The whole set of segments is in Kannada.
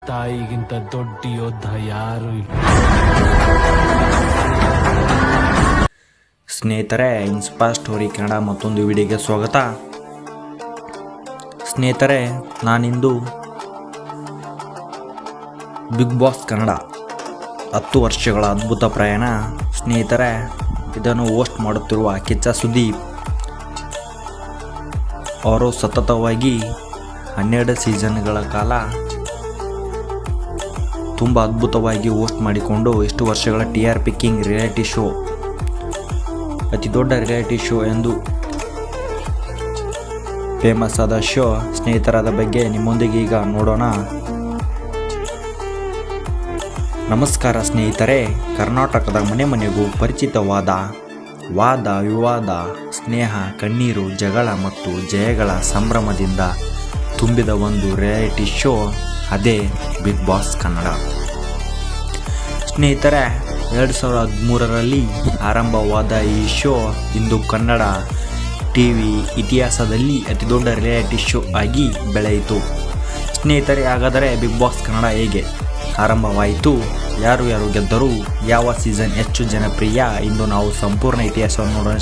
ತಾಯಿಗಿಂತ ದೊಡ್ಡ ಯೋಧ ಯಾರು ಇಲ್ಲ. ಸ್ನೇಹಿತರೆ, ಇನ್ಸ್ಪೈರ್ ಸ್ಟೋರಿ ಕನ್ನಡ ಮತ್ತೊಂದು ವಿಡಿಯೋಗೆ ಸ್ವಾಗತ. ಸ್ನೇಹಿತರೆ, ನಾನಿಂದು ಬಿಗ್ ಬಾಸ್ ಕನ್ನಡ 10 ವರ್ಷಗಳ ಅದ್ಭುತ ಪ್ರಯಾಣ. ಸ್ನೇಹಿತರೆ, ಇದನ್ನು ಹೋಸ್ಟ್ ಮಾಡುತ್ತಿರುವ ಕಿಚ್ಚ ಸುದೀಪ್ ಅವರು ಸತತವಾಗಿ 12 ಸೀಸನ್ಗಳ ಕಾಲ ತುಂಬ ಅದ್ಭುತವಾಗಿ ಹೋಸ್ಟ್ ಮಾಡಿಕೊಂಡು ಇಷ್ಟು ವರ್ಷಗಳ TRP ಕಿಂಗ್ ರಿಯಾಲಿಟಿ ಶೋ, ಅತಿ ದೊಡ್ಡ ರಿಯಾಲಿಟಿ ಶೋ ಎಂದು ಫೇಮಸ್ ಆದ ಶೋ. ಸ್ನೇಹಿತರಾದ ಬಗ್ಗೆ ನಿಮ್ಮೊಂದಿಗೆ ಈಗ ನೋಡೋಣ. ನಮಸ್ಕಾರ ಸ್ನೇಹಿತರೆ. ಕರ್ನಾಟಕದ ಮನೆ ಮನೆಗೂ ಪರಿಚಿತವಾದ ವಾದ ವಿವಾದ, ಸ್ನೇಹ, ಕಣ್ಣೀರು, ಜಗಳ ಮತ್ತು ಜಯಗಳ ಸಂಭ್ರಮದಿಂದ ತುಂಬಿದ ಒಂದು ರಿಯಾಲಿಟಿ ಶೋ, ಅದೇ ಬಿಗ್ ಬಾಸ್ ಕನ್ನಡ. ಸ್ನೇಹಿತರೆ, 2013ರಲ್ಲಿ ಆರಂಭವಾದ ಈ ಶೋ ಇಂದು ಕನ್ನಡ ಟಿವಿ ಇತಿಹಾಸದಲ್ಲಿ ಅತಿ ದೊಡ್ಡ ರಿಯಾಲಿಟಿ ಶೋ ಆಗಿ ಬೆಳೆಯಿತು. ಸ್ನೇಹಿತರೆ, ಹಾಗಾದರೆ ಬಿಗ್ ಬಾಸ್ ಕನ್ನಡ ಹೇಗೆ ಆರಂಭವಾಯಿತು, ಯಾರು ಯಾರು ಗೆದ್ದರು, ಯಾವ ಸೀಸನ್ ಹೆಚ್ಚು ಜನಪ್ರಿಯ, ಇಂದು ನಾವು ಸಂಪೂರ್ಣ ಇತಿಹಾಸವನ್ನು ನೋಡೋಣ.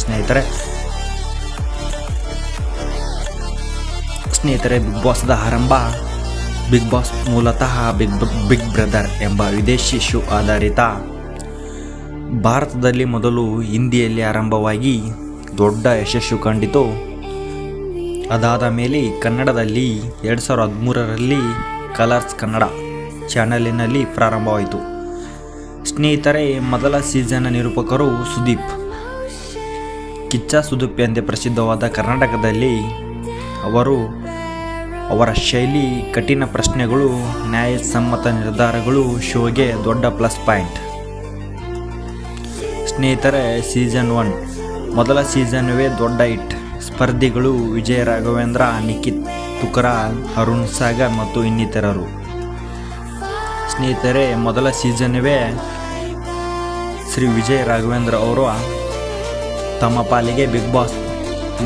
ಸ್ನೇಹಿತರೆ, ಬಿಗ್ ಬಾಸ್ದ ಆರಂಭ. ಬಿಗ್ ಬಾಸ್ ಮೂಲತಃ ಬಿಗ್ ಬ್ರದರ್ ಎಂಬ ವಿದೇಶಿ ಶೋ ಆಧಾರಿತ. ಭಾರತದಲ್ಲಿ ಮೊದಲು ಹಿಂದಿಯಲ್ಲಿ ಆರಂಭವಾಗಿ ದೊಡ್ಡ ಯಶಸ್ಸು ಕಂಡಿತು. ಅದಾದ ಮೇಲೆ ಕನ್ನಡದಲ್ಲಿ 2013ರಲ್ಲಿ ಕಲರ್ಸ್ ಕನ್ನಡ ಚಾನಲಿನಲ್ಲಿ ಪ್ರಾರಂಭವಾಯಿತು. ಸ್ನೇಹಿತರೆ, ಮೊದಲ ಸೀಸನ್ನ ನಿರೂಪಕರು ಸುದೀಪ್, ಕಿಚ್ಚ ಸುದೀಪ್ ಎಂದೇ ಪ್ರಸಿದ್ಧವಾದ ಕರ್ನಾಟಕದಲ್ಲಿ. ಅವರ ಶೈಲಿ, ಕಠಿಣ ಪ್ರಶ್ನೆಗಳು, ನ್ಯಾಯಸಮ್ಮತ ನಿರ್ಧಾರಗಳು ಶೋಗೆ ದೊಡ್ಡ ಪ್ಲಸ್ ಪಾಯಿಂಟ್. ಸ್ನೇಹಿತರೆ, ಸೀಸನ್ 1 ಮೊದಲ ಸೀಸನ್ವೇ ದೊಡ್ಡ ಹಿಟ್. ಸ್ಪರ್ಧಿಗಳು ವಿಜಯ ರಾಘವೇಂದ್ರ, ನಿಖಿತ್ ತುಕರಾಲ್, ಅರುಣ್ ಸಾಗರ್ ಮತ್ತು ಇನ್ನಿತರರು. ಸ್ನೇಹಿತರೆ, ಮೊದಲ ಸೀಸನ್ವೇ ಶ್ರೀ ವಿಜಯ ರಾಘವೇಂದ್ರ ಅವರು ತಮ್ಮ ಪಾಲಿಗೆ ಬಿಗ್ ಬಾಸ್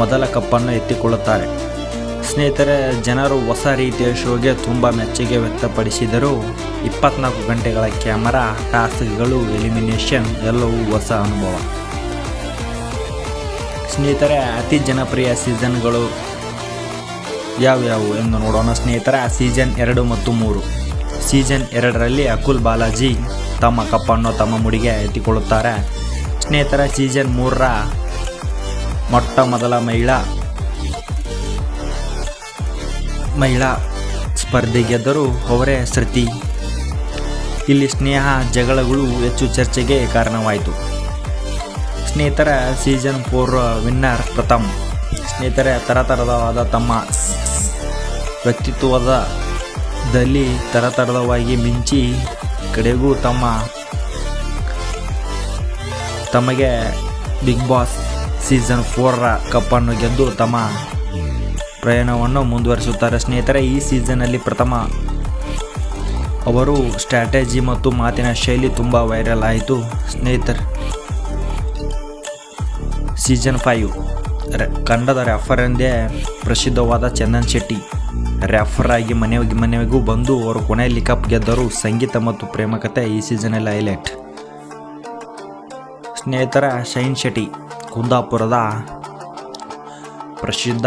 ಮೊದಲ ಕಪ್ಪನ್ನು ಎತ್ತಿಕೊಳ್ಳುತ್ತಾರೆ. ಸ್ನೇಹಿತರೆ, ಜನರು ಹೊಸ ರೀತಿಯ ಶೋಗೆ ತುಂಬ ಮೆಚ್ಚುಗೆ ವ್ಯಕ್ತಪಡಿಸಿದರು. 24 ಗಂಟೆಗಳ ಕ್ಯಾಮರಾ, ಟಾಸ್ಕ್ಗಳು, ಎಲಿಮಿನೇಷನ್ ಎಲ್ಲವೂ ಹೊಸ ಅನುಭವ. ಸ್ನೇಹಿತರೆ, ಅತಿ ಜನಪ್ರಿಯ ಸೀಸನ್ಗಳು ಯಾವ್ಯಾವು ಎಂದು ನೋಡೋಣ. ಸ್ನೇಹಿತರೆ, ಸೀಸನ್ 2 ಮತ್ತು 3. ಸೀಸನ್ 2ರಲ್ಲಿ ಅಕುಲ್ ಬಾಲಾಜಿ ತಮ್ಮ ಕಪ್ಪನ್ನು ತಮ್ಮ ಮುಡಿಗೆ ಎತ್ತಿಕೊಳ್ಳುತ್ತಾರೆ. ಸ್ನೇಹಿತರೆ, ಸೀಸನ್ 3ರ ಮೊಟ್ಟ ಮೊದಲ ಮಹಿಳಾ ಸ್ಪರ್ಧೆ ಗೆದ್ದರು, ಅವರೇ ಶ್ರುತಿ. ಇಲ್ಲಿ ಸ್ನೇಹ, ಜಗಳಗಳು ಹೆಚ್ಚು ಚರ್ಚೆಗೆ ಕಾರಣವಾಯಿತು. ಸ್ನೇಹಿತರ, ಸೀಸನ್ 4 ವಿನ್ನರ್ ಪ್ರಥಮ್. ಸ್ನೇಹಿತರೆ, ತರತರವಾದ ತಮ್ಮ ವ್ಯಕ್ತಿತ್ವದಲ್ಲಿ ತರತರವಾಗಿ ಮಿಂಚಿ ಕಡೆಗೂ ತಮಗೆ ಬಿಗ್ ಬಾಸ್ ಸೀಸನ್ 4ರ ಕಪ್ಪನ್ನು ಗೆದ್ದು ತಮ್ಮ ಪ್ರಯಾಣವನ್ನು ಮುಂದುವರಿಸುತ್ತಾರೆ. ಸ್ನೇಹಿತರೆ, ಈ ಸೀಸನ್ನಲ್ಲಿ ಪ್ರಥಮ ಅವರು ಸ್ಟ್ರಾಟಜಿ ಮತ್ತು ಮಾತಿನ ಶೈಲಿ ತುಂಬ ವೈರಲ್ ಆಯಿತು. ಸ್ನೇಹಿತರೆ, ಸೀಸನ್ 5 ಕನ್ನಡದ ರ್ಯಾಫರ್ ಎಂದೇ ಪ್ರಸಿದ್ಧವಾದ ಚಂದನ್ ಶೆಟ್ಟಿ ರ್ಯಾಫರ್ ಆಗಿ ಮನೆಗೂ ಬಂದು ಅವರು ಕೊನೆಯಲ್ಲಿ ಕಪ್ ಗೆದ್ದರು. ಸಂಗೀತ ಮತ್ತು ಪ್ರೇಮಕತೆ ಈ ಸೀಸನ್ನಲ್ಲಿ ಹೈಲೈಟ್. ಸ್ನೇಹಿತರ, ಶೈನ್ ಶೆಟ್ಟಿ, ಕುಂದಾಪುರದ ಪ್ರಸಿದ್ಧ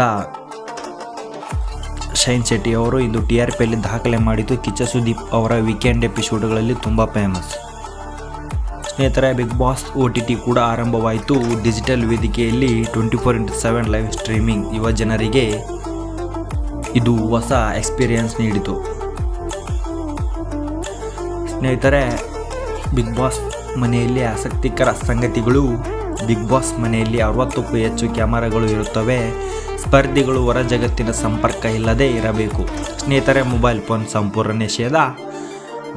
ಶೈನ್ ಶೆಟ್ಟಿ ಅವರು ಇಂದು TRPಯಲ್ಲಿ ದಾಖಲೆ ಮಾಡಿದ್ದು. ಕಿಚ್ಚ ಸುದೀಪ್ ಅವರ ವೀಕೆಂಡ್ ಎಪಿಸೋಡ್ಗಳಲ್ಲಿ ತುಂಬ ಫೇಮಸ್. ಸ್ನೇಹಿತರೆ, ಬಿಗ್ ಬಾಸ್ OTT ಕೂಡ ಆರಂಭವಾಯಿತು. ಡಿಜಿಟಲ್ ವೇದಿಕೆಯಲ್ಲಿ 24x7 ಲೈವ್ ಸ್ಟ್ರೀಮಿಂಗ್ ಯುವ ಜನರಿಗೆ ಇದು ಹೊಸ ಎಕ್ಸ್ಪೀರಿಯನ್ಸ್ ನೀಡಿತು. ಸ್ನೇಹಿತರೆ, ಬಿಗ್ ಬಾಸ್ ಮನೆಯಲ್ಲಿ ಆಸಕ್ತಿಕರ ಸಂಗತಿಗಳು. ಬಿಗ್ ಬಾಸ್ ಮನೆಯಲ್ಲಿ 60ಕ್ಕೂ ಹೆಚ್ಚು ಕ್ಯಾಮರಾಗಳು ಇರುತ್ತವೆ. ಸ್ಪರ್ಧಿಗಳು ಹೊರ ಜಗತ್ತಿನ ಸಂಪರ್ಕ ಇಲ್ಲದೆ ಇರಬೇಕು. ಸ್ನೇಹಿತರೆ, ಮೊಬೈಲ್ ಫೋನ್ ಸಂಪೂರ್ಣ ನಿಷೇಧ.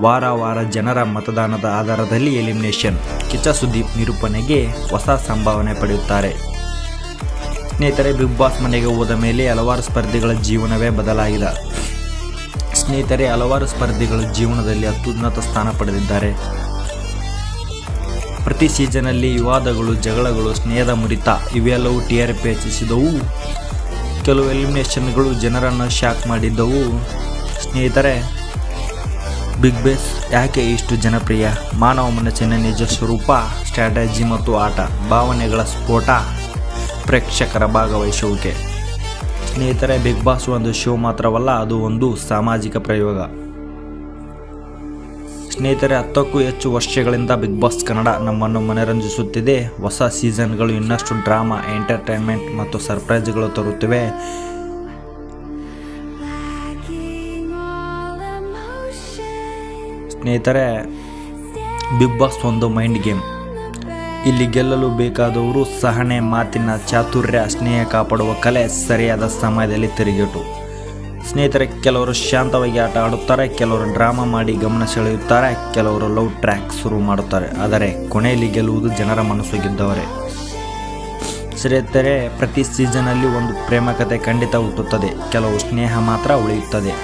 ವಾರ ಜನರ ಮತದಾನದ ಆಧಾರದಲ್ಲಿ ಎಲಿಮಿನೇಷನ್. ಕಿಚ್ಚ ಸುದೀಪ್ ನಿರೂಪಣೆಗೆ ಹೊಸ ಸಂಭಾವನೆ ಪಡೆಯುತ್ತಾರೆ. ಸ್ನೇಹಿತರೆ, ಬಿಗ್ ಬಾಸ್ ಮನೆಗೆ ಹೋದ ಮೇಲೆ ಹಲವಾರು ಸ್ಪರ್ಧಿಗಳ ಜೀವನವೇ ಬದಲಾಗಿದೆ. ಸ್ನೇಹಿತರೆ, ಹಲವಾರು ಸ್ಪರ್ಧಿಗಳು ಜೀವನದಲ್ಲಿ ಅತ್ಯುನ್ನತ ಸ್ಥಾನ ಪಡೆದಿದ್ದಾರೆ. ಪ್ರತಿ ಸೀಸನ್ನಲ್ಲಿ ವಿವಾದಗಳು, ಜಗಳಗಳು, ಸ್ನೇಹದ ಮುರಿತ ಇವೆಲ್ಲವೂ TRP ಹೆಚ್ಚಿಸಿದವು. ಕೆಲವು ಎಲಿಮಿನೇಷನ್ಗಳು ಜನರನ್ನು ಶಾಕ್ ಮಾಡಿದ್ದವು. ಸ್ನೇಹಿತರೆ, ಬಿಗ್ ಬಾಸ್ ಯಾಕೆ ಇಷ್ಟು ಜನಪ್ರಿಯ? ಮಾನವ ಮನಸ್ಸಿನ ನಿಜ ಸ್ವರೂಪ, ಸ್ಟ್ರಾಟಜಿ ಮತ್ತು ಆಟ, ಭಾವನೆಗಳ ಸ್ಫೋಟ, ಪ್ರೇಕ್ಷಕರ ಭಾಗವಹಿಸುವಿಕೆ. ಸ್ನೇಹಿತರೆ, ಬಿಗ್ ಬಾಸ್ ಒಂದು ಶೋ ಮಾತ್ರವಲ್ಲ, ಅದು ಒಂದು ಸಾಮಾಜಿಕ ಪ್ರಯೋಗ. ಸ್ನೇಹಿತರೆ, 10ಕ್ಕೂ ಹೆಚ್ಚು ವರ್ಷಗಳಿಂದ ಬಿಗ್ ಬಾಸ್ ಕನ್ನಡ ನಮ್ಮನ್ನು ಮನರಂಜಿಸುತ್ತಿದೆ. ಹೊಸ ಸೀಸನ್ಗಳು ಇನ್ನಷ್ಟು ಡ್ರಾಮಾ, ಎಂಟರ್ಟೈನ್ಮೆಂಟ್ ಮತ್ತು ಸರ್ಪ್ರೈಸ್ಗಳು ತರುತ್ತಿವೆ. ಸ್ನೇಹಿತರೆ, ಬಿಗ್ ಬಾಸ್ ಒಂದು ಮೈಂಡ್ ಗೇಮ್. ಇಲ್ಲಿ ಗೆಲ್ಲಲು ಬೇಕಾದವರು ಸಹನೆ, ಮಾತಿನ ಚಾತುರ್ಯ, ಸ್ನೇಹ ಕಾಪಾಡುವ ಕಲೆ, ಸರಿಯಾದ ಸಮಯದಲ್ಲಿ ತಿರುಗೇಟು. ಸ್ನೇಹಿತರೆ, ಕೆಲವರು ಶಾಂತವಾಗಿ ಆಟ ಆಡುತ್ತಾರೆ, ಕೆಲವರು ಡ್ರಾಮಾ ಮಾಡಿ ಗಮನ ಸೆಳೆಯುತ್ತಾರೆ, ಕೆಲವರು ಲವ್ ಟ್ರ್ಯಾಕ್ ಶುರು ಮಾಡುತ್ತಾರೆ. ಆದರೆ ಕೊನೆಯಲ್ಲಿ ಗೆಲ್ಲುವುದು ಜನರ ಮನಸ್ಸು ಗೆದ್ದವರೇ. ಸ್ನೇಹಿತರೆ, ಪ್ರತಿ ಸೀಸನಲ್ಲಿ ಒಂದು ಪ್ರೇಮ ಕಥೆ ಖಂಡಿತ ಹುಟ್ಟುತ್ತದೆ. ಕೆಲವು ಸ್ನೇಹ ಮಾತ್ರ ಉಳಿಯುತ್ತದೆ,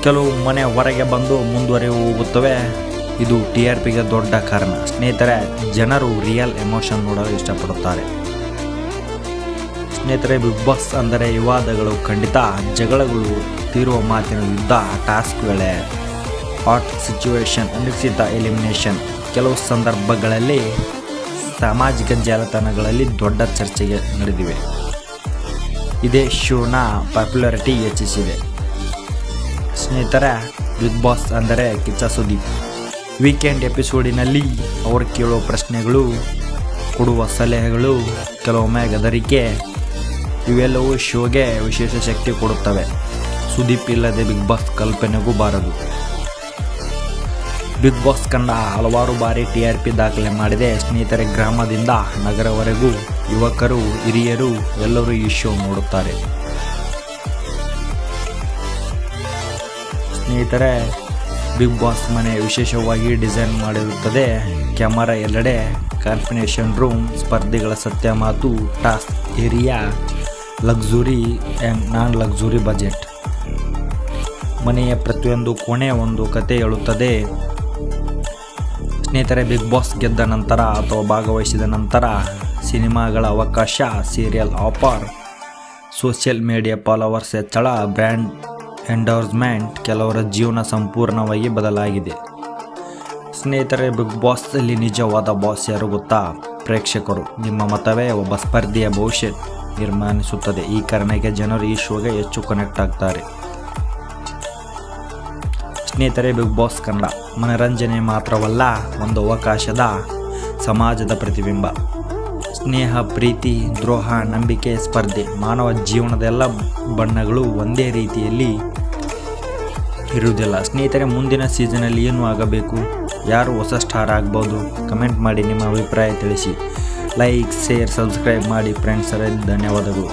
ಕೆಲವು ಮನೆ ಹೊರಗೆ ಬಂದು ಮುಂದುವರೆ ಹೋಗುತ್ತವೆ. ಇದು TRPಗೆ ದೊಡ್ಡ ಕಾರಣ. ಸ್ನೇಹಿತರೆ, ಜನರು ರಿಯಲ್ ಎಮೋಷನ್ ನೋಡಲು ಇಷ್ಟಪಡುತ್ತಾರೆ. ಸ್ನೇಹಿತರೆ, ಬಿಗ್ ಬಾಸ್ ಅಂದರೆ ವಿವಾದಗಳು ಖಂಡಿತ, ಜಗಳಗಳು, ತೀರುವ ಮಾತಿನ ಯುದ್ಧ, ಟಾಸ್ಕ್ ವೇಳೆ ಹಾಟ್ ಸಿಚುವೇಶನ್, ಅನಿಶ್ಚಿತ ಎಲಿಮಿನೇಷನ್, ಕೆಲವು ಸಂದರ್ಭಗಳಲ್ಲಿ ಸಾಮಾಜಿಕ ಜಾಲತಾಣಗಳಲ್ಲಿ ದೊಡ್ಡ ಚರ್ಚೆಗೆ ನಡೆದಿವೆ. ಇದೇ ಶೋನ ಪಾಪ್ಯುಲಾರಿಟಿ ಹೆಚ್ಚಿಸಿದೆ. ಸ್ನೇಹಿತರೆ, ಬಿಗ್ ಬಾಸ್ ಅಂದರೆ ಕಿಚ್ಚ ಸುದೀಪ್. ವೀಕೆಂಡ್ ಎಪಿಸೋಡಿನಲ್ಲಿ ಅವರು ಕೇಳುವ ಪ್ರಶ್ನೆಗಳು, ಕೊಡುವ ಸಲಹೆಗಳು, ಕೆಲವೊಮ್ಮೆ ಗದರಿಕೆ, ಇವೆಲ್ಲವೂ ಶೋಗೆ ವಿಶೇಷ ಶಕ್ತಿ ಕೊಡುತ್ತವೆ. ಸುದೀಪ್ ಇಲ್ಲದೆ ಬಿಗ್ ಬಾಸ್ ಕಲ್ಪನೆಗೂ ಬಾರದು. ಬಿಗ್ ಬಾಸ್ ಕನ್ನಡ ಹಲವಾರು ಬಾರಿ TRP ದಾಖಲೆ ಮಾಡಿದೆ. ಸ್ನೇಹಿತರೆ, ಗ್ರಾಮದಿಂದ ನಗರವರೆಗೂ ಯುವಕರು, ಹಿರಿಯರು ಎಲ್ಲರೂ ಈ ಶೋ ನೋಡುತ್ತಾರೆ. ಸ್ನೇಹಿತರೆ, ಬಿಗ್ ಬಾಸ್ ಮನೆ ವಿಶೇಷವಾಗಿ ಡಿಸೈನ್ ಮಾಡಿರುತ್ತದೆ. ಕ್ಯಾಮರಾ ಎಲ್ಲೆಡೆ, ಕಾನ್ಫಿನೇಷನ್ ರೂಮ್, ಸ್ಪರ್ಧಿಗಳ ಸತ್ಯ ಮಾತು, task area, luxury and non luxury budget. ಮನೆಯ ಪ್ರತಿಯೊಂದು ಕೋಣೆ ಒಂದು ಕತೆ ಹೇಳುತ್ತದೆ. ಸ್ನೇಹಿತರೆ, ಬಿಗ್ ಬಾಸ್ ಗೆದ್ದ ನಂತರ ಅಥವಾ ಭಾಗವಹಿಸಿದ ನಂತರ ಸಿನಿಮಾಗಳ ಅವಕಾಶ, serial offer, social media followers ಹೆಚ್ಚಳ, ಬ್ರ್ಯಾಂಡ್ ಎಂಡೋರ್ಸ್ಮೆಂಟ್, ಕೆಲವರ ಜೀವನ ಸಂಪೂರ್ಣವಾಗಿ ಬದಲಾಗಿದೆ. ಸ್ನೇಹಿತರೆ, ಬಿಗ್ ಬಾಸ್ ಅಲ್ಲಿ ನಿಜವಾದ ಬಾಸ್ ಯಾರು ಗೊತ್ತಾ? ಪ್ರೇಕ್ಷಕರು. ನಿಮ್ಮ ಮತವೇ ಒಬ್ಬ ಸ್ಪರ್ಧಿಯ ಭವಿಷ್ಯ ನಿರ್ಮಾಣಿಸುತ್ತದೆ. ಈ ಕಾರಣಕ್ಕೆ ಜನರು ಈ ಶೋಗೆ ಹೆಚ್ಚು ಕನೆಕ್ಟ್ ಆಗ್ತಾರೆ. ಸ್ನೇಹಿತರೆ, ಬಿಗ್ ಬಾಸ್ ಕನ್ನಡ ಮನರಂಜನೆ ಮಾತ್ರವಲ್ಲ, ಒಂದು ಅವಕಾಶದ ಸಮಾಜದ ಪ್ರತಿಬಿಂಬ. ಸ್ನೇಹ, ಪ್ರೀತಿ, ದ್ರೋಹ, ನಂಬಿಕೆ, ಸ್ಪರ್ಧೆ, ಮಾನವ ಜೀವನದ ಎಲ್ಲ ಬಣ್ಣಗಳು ಒಂದೇ ರೀತಿಯಲ್ಲಿ ಇರುವುದಿಲ್ಲ. ಸ್ನೇಹಿತರೆ, ಮುಂದಿನ ಸೀಸನಲ್ಲಿ ಏನು ಆಗಬೇಕು? ಯಾರು ಹೊಸ ಸ್ಟಾರ್ ಆಗ್ಬೋದು? ಕಮೆಂಟ್ ಮಾಡಿ ನಿಮ್ಮ ಅಭಿಪ್ರಾಯ ತಿಳಿಸಿ. ಲೈಕ್, ಶೇರ್, ಸಬ್ಸ್ಕ್ರೈಬ್ ಮಾಡಿ ಫ್ರೆಂಡ್ಸರೇ. ಧನ್ಯವಾದಗಳು.